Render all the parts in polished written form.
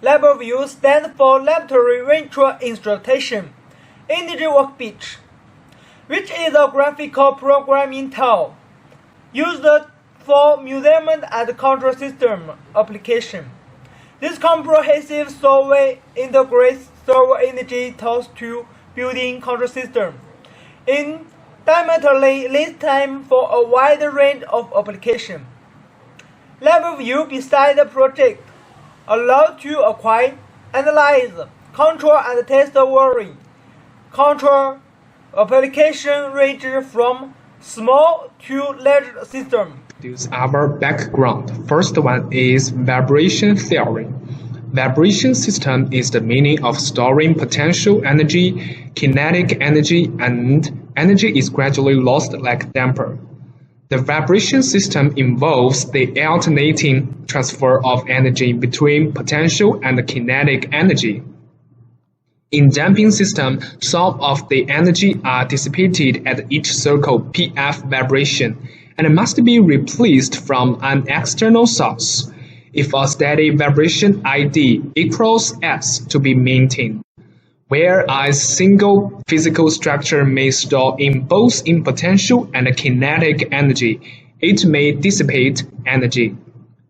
LabVIEW stands for Laboratory Virtual Instrumentation Energy Workbench, which is a graphical programming tool used for measurement and control system application. This comprehensive software integrates server energy tools to building control system in dynamically less time for a wide range of applications. LabVIEW beside the project allows to acquire, analyze, control and test various control application range from small to large systems. This is our background. First one is vibration theory. Vibration system is the meaning of storing potential energy, kinetic energy, and energy is gradually lost like damper. The vibration system involves the alternating transfer of energy between potential and kinetic energy. In damping system, some of the energy are dissipated at each circle PF vibration and must be replaced from an external source if a steady vibration ID equals S to be maintained. Whereas single physical structure may store in both in potential and kinetic energy, it may dissipate energy.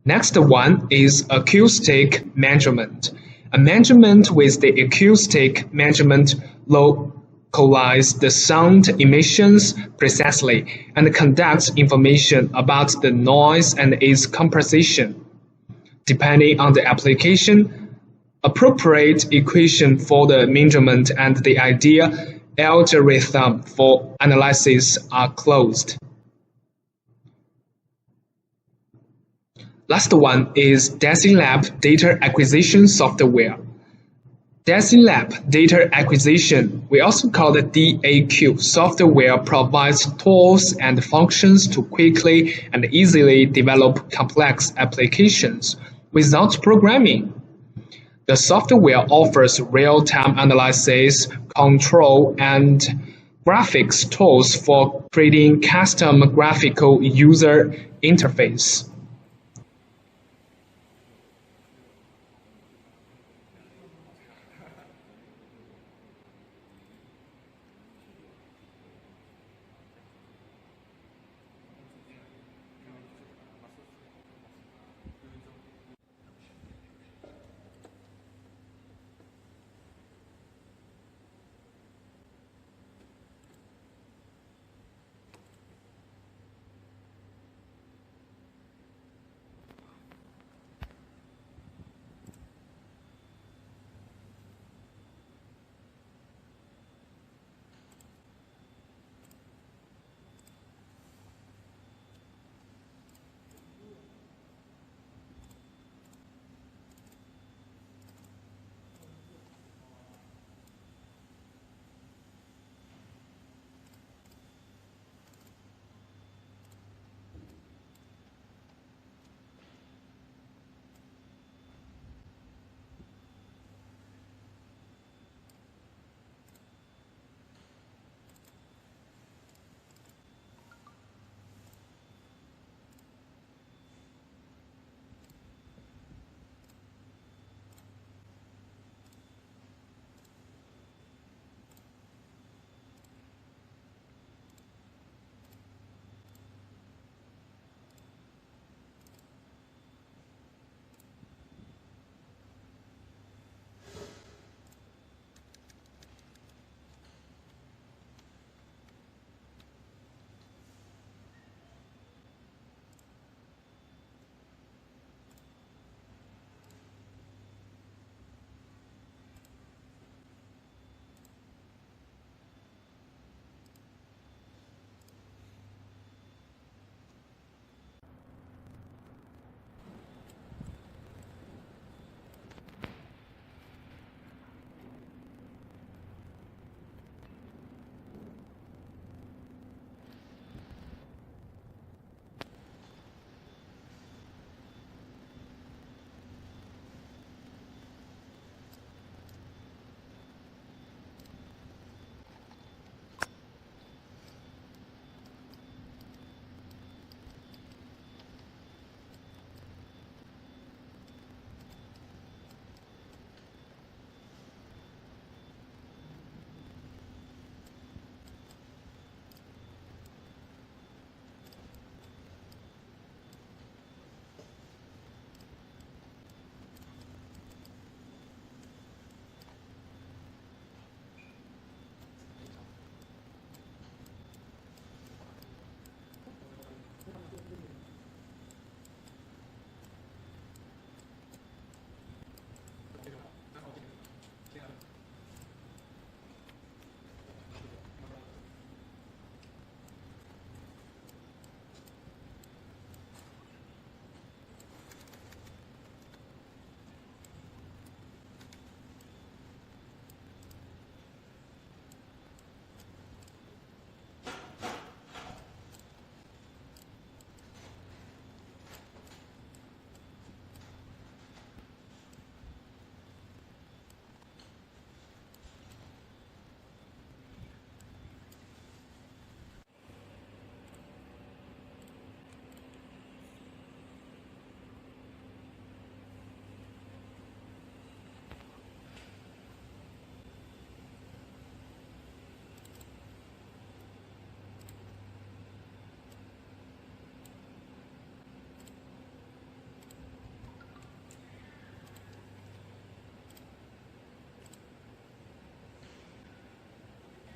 Next one is acoustic measurement. A measurement with the acoustic measurement localizes the sound emissions precisely and conducts information about the noise and its composition. Depending on the application, appropriate equation for the measurement and the ideal algorithm for analysis are closed. Last one is DesiLab data acquisition software. DesiLab data acquisition, we also call it DAQ, software provides tools and functions to quickly and easily develop complex applications without programming. The software offers real-time analysis, control, and graphics tools for creating custom graphical user interface.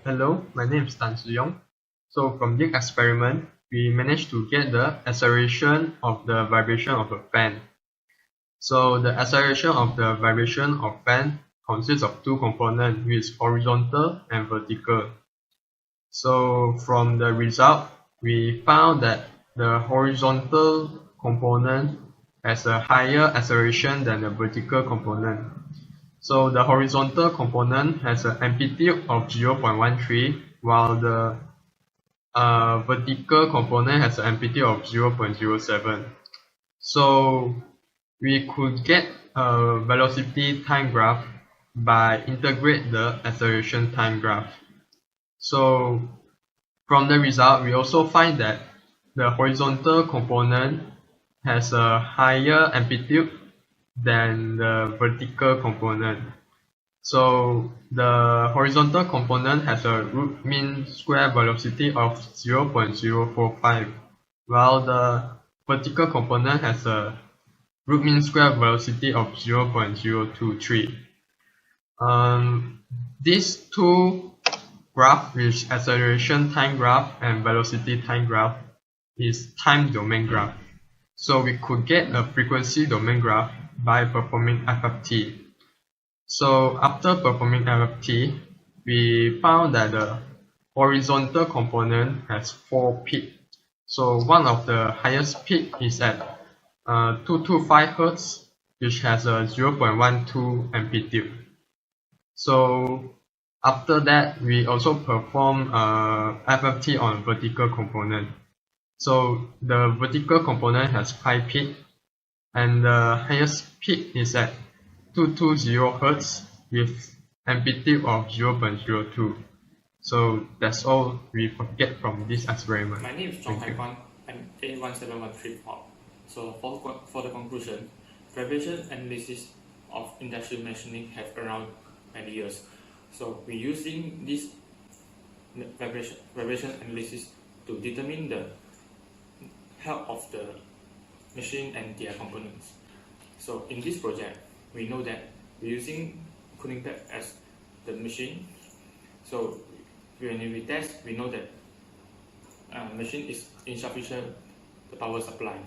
Hello, my name is Tan Suyong. So from this experiment, we managed to get the acceleration of the vibration of a fan. So the acceleration of the vibration of fan consists of two components, which is horizontal and vertical. So from the result, we found that the horizontal component has a higher acceleration than the vertical component. So the horizontal component has an amplitude of 0.13, while the vertical component has an amplitude of 0.07. So we could get a velocity time graph by integrate the acceleration time graph. So from the result, we also find that the horizontal component has a higher amplitude than the vertical component. So the horizontal component has a root mean square velocity of 0.045, while the vertical component has a root mean square velocity of 0.023. These two graph, which acceleration time graph and velocity time graph, is time domain graph. So we could get a frequency domain graph by performing FFT. So after performing FFT, we found that the horizontal component has 4 peaks. So one of the highest peak is at 225 Hz, which has a 0.12 amplitude. So after that, we also perform FFT on vertical component. So the vertical component has 5 peaks, and the highest peak is at 220 Hz with amplitude of 0.02. So that's all we get from this experiment. My name is Chong Hai Kwan. I'm A17134. So for the conclusion, vibration analysis of industrial machining have around many years. So we're using this vibration analysis to determine the health of the machine and their components. So in this project, we know that we're using cooling pad as the machine. So when we test, we know that machine is insufficient the power supply.